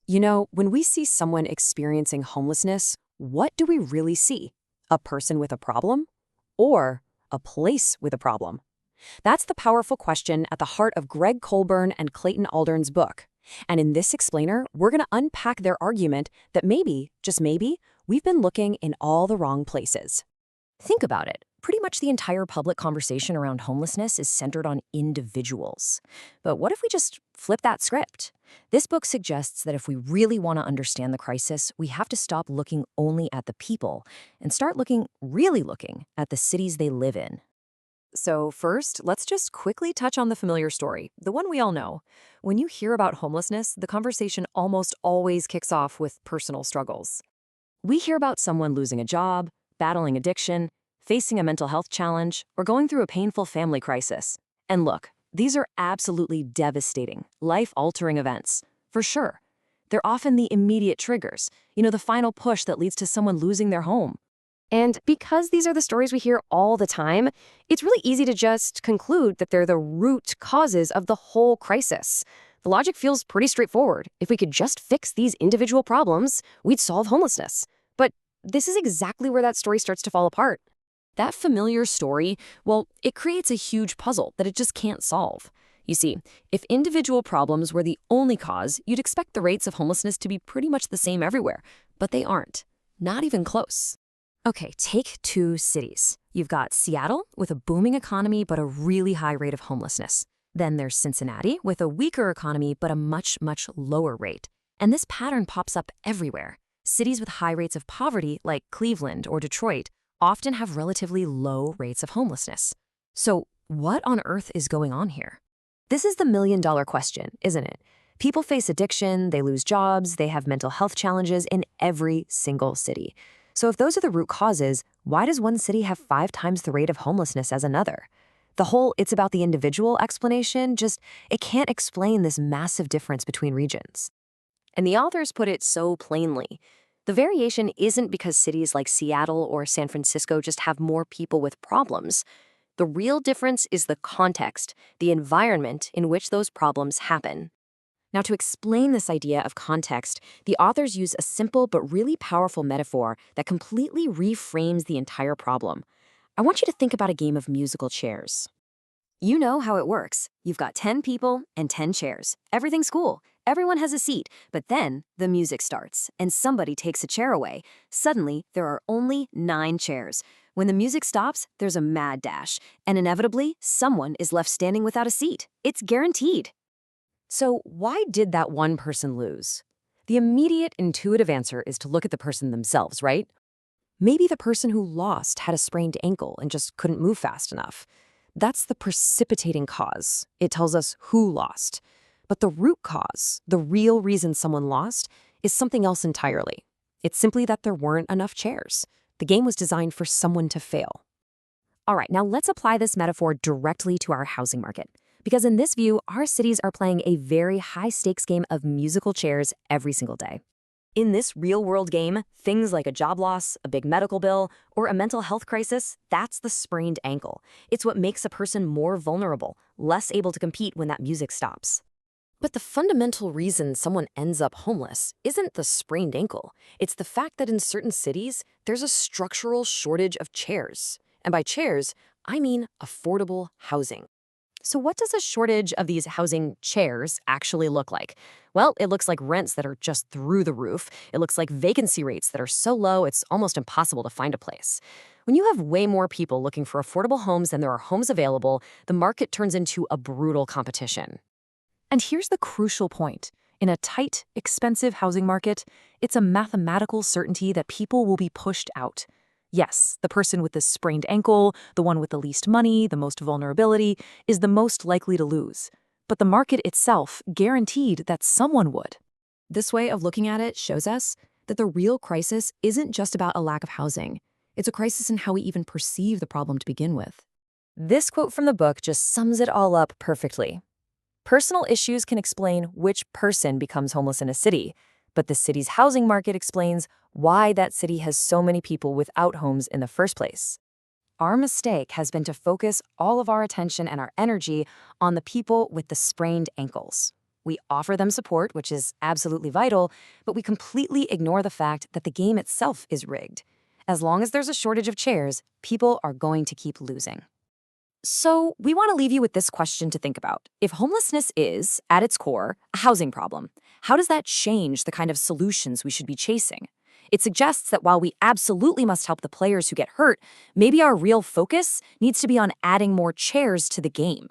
You know, when we see someone experiencing homelessness, what do we really see? A person with a problem? Or a place with a problem? That's the powerful question at the heart of Gregg Colburn and Clayton Aldern's book. And in this explainer, we're going to unpack their argument that maybe, just maybe, we've been looking in all the wrong places. Think about it. Pretty much the entire public conversation around homelessness is centered on individuals. But what if we just flip that script? This book suggests that if we really want to understand the crisis, we have to stop looking only at the people and start really looking at the cities they live in. So first, let's just quickly touch on the familiar story, the one we all know. When you hear about homelessness, the conversation almost always kicks off with personal struggles. We hear about someone losing a job, battling addiction, facing a mental health challenge, or going through a painful family crisis. And look, these are absolutely devastating, life-altering events, for sure. They're often the immediate triggers, the final push that leads to someone losing their home. And because these are the stories we hear all the time, it's really easy to just conclude that they're the root causes of the whole crisis. The logic feels pretty straightforward. If we could just fix these individual problems, we'd solve homelessness. But this is exactly where that story starts to fall apart. That familiar story, well, it creates a huge puzzle that it just can't solve. You see, if individual problems were the only cause, you'd expect the rates of homelessness to be pretty much the same everywhere. But they aren't. Not even close. Okay, take two cities. You've got Seattle with a booming economy but a really high rate of homelessness. Then there's Cincinnati with a weaker economy but a much, much lower rate. And this pattern pops up everywhere. Cities with high rates of poverty, like Cleveland or Detroit, often have relatively low rates of homelessness. So what on earth is going on here? This is the million-dollar question, isn't it? People face addiction, they lose jobs, they have mental health challenges in every single city. So if those are the root causes, why does one city have 5 times the rate of homelessness as another? The whole "it's about the individual" explanation it can't explain this massive difference between regions. And the authors put it so plainly. The variation isn't because cities like Seattle or San Francisco just have more people with problems. The real difference is the context, the environment in which those problems happen. Now, to explain this idea of context, the authors use a simple but really powerful metaphor that completely reframes the entire problem. I want you to think about a game of musical chairs. You know how it works. You've got 10 people and 10 chairs. Everything's cool. Everyone has a seat. But then the music starts and somebody takes a chair away. Suddenly, there are only 9 chairs. When the music stops, there's a mad dash. And inevitably, someone is left standing without a seat. It's guaranteed. So why did that one person lose? The immediate intuitive answer is to look at the person themselves, right? Maybe the person who lost had a sprained ankle and just couldn't move fast enough. That's the precipitating cause. It tells us who lost. But the root cause, the real reason someone lost, is something else entirely. It's simply that there weren't enough chairs. The game was designed for someone to fail. All right, now let's apply this metaphor directly to our housing market. Because in this view, our cities are playing a very high-stakes game of musical chairs every single day. In this real-world game, things like a job loss, a big medical bill, or a mental health crisis, that's the sprained ankle. It's what makes a person more vulnerable, less able to compete when that music stops. But the fundamental reason someone ends up homeless isn't the sprained ankle. It's the fact that in certain cities, there's a structural shortage of chairs. And by chairs, I mean affordable housing. So what does a shortage of these housing chairs actually look like? Well, it looks like rents that are just through the roof. It looks like vacancy rates that are so low it's almost impossible to find a place. When you have way more people looking for affordable homes than there are homes available, the market turns into a brutal competition. And here's the crucial point. In a tight, expensive housing market, it's a mathematical certainty that people will be pushed out. Yes, the person with the sprained ankle, the one with the least money, the most vulnerability, is the most likely to lose. But the market itself guaranteed that someone would. This way of looking at it shows us that the real crisis isn't just about a lack of housing. It's a crisis in how we even perceive the problem to begin with. This quote from the book just sums it all up perfectly. Personal issues can explain which person becomes homeless in a city, but the city's housing market explains why that city has so many people without homes in the first place. Our mistake has been to focus all of our attention and our energy on the people with the sprained ankles. We offer them support, which is absolutely vital, but we completely ignore the fact that the game itself is rigged. As long as there's a shortage of chairs, people are going to keep losing. So, we want to leave you with this question to think about. If homelessness is, at its core, a housing problem, how does that change the kind of solutions we should be chasing? It suggests that while we absolutely must help the players who get hurt, maybe our real focus needs to be on adding more chairs to the game.